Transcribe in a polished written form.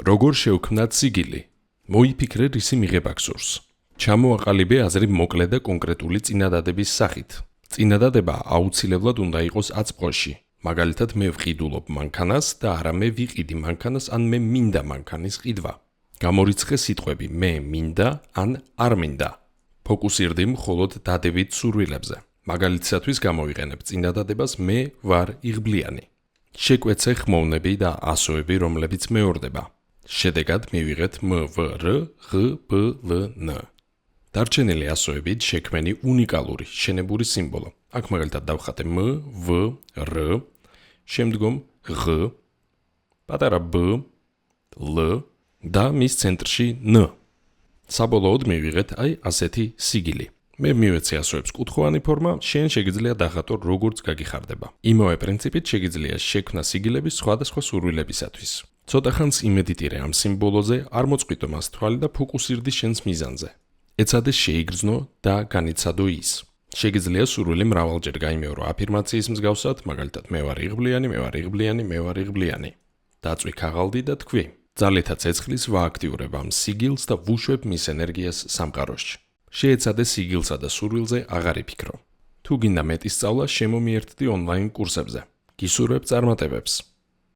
როგორ შევქმნათ სიგილი? მოიფიქრე, რისი მიღება გსურს. ჩამოაყალიბე აზრი მოკლე და კონკრეტული წინადადების სახით. წინადადება აუცილებლად უნდა იყოს აწმყოში. მაგალითად, მე ვყიდულობ მანქანას და არა მე ვიყიდი მანქანას ან მე მინდა მანქანის ყიდვა. გამორიცხე სიტყვები მე მინდა ან არ მინდა. ფოკუსირდი მხოლოდ დადებით სურვილებზე. მაგალითისათვის გამოვიყენებ წინადადებას მე ვარ იღბლიანი. შეკვეცე ხმოვნები და ასოები, რომლებიც მეორდება. შედეგად მივიღეთ მვრ ღბლნ. დარჩენილი ასოებით შექმენი უნიკალური შენებური სიმბოლო. აქ მაგალითად დავხატე მ ვ რ, შემდგომ ღ, პატარა ბ, ლ და მის ცენტრში ν. საბოლოოდ მივიღეთ აი ასეთი სიგილი. მე მივეცე ასოებს კუთხოვანი ფორმა, შენ შეგიძლია დახატო როგორც გაგიხარდება. იმავე პრინციპით შეგიძლია შექმნა სიგილები სხვადასხვა სურვილებისათვის. ცოტა ხანს იმედიტირე ამ სიმბოლოზე, არ მოწყვიტო მას თვალი და ფოკუსირდი შენს მიზანზე. ეცადე შეიგრძნო და განიცადო ის. შეგიძლია სურვილი მრავალჯერ გაიმეორო აფირმაციის მსგავსად, მაგალითად მე ვარ იღბლიანი, მე ვარ იღბლიანი, მე ვარ იღბლიანი. დაწვი ქაღალდი და თქვი. ძალითა ცეცხლის ვააქტიურებ ამ სიგილს და ვუშვებ მის ენერგიას სამყაროში. შეეცადე სიგილსა და სურვილზე აღარ იფიქრო. თუ გინდა მეტი სწავლა, შემომიერთდი ონლაინ კურსებზე. გისურვებ წარმატებებს.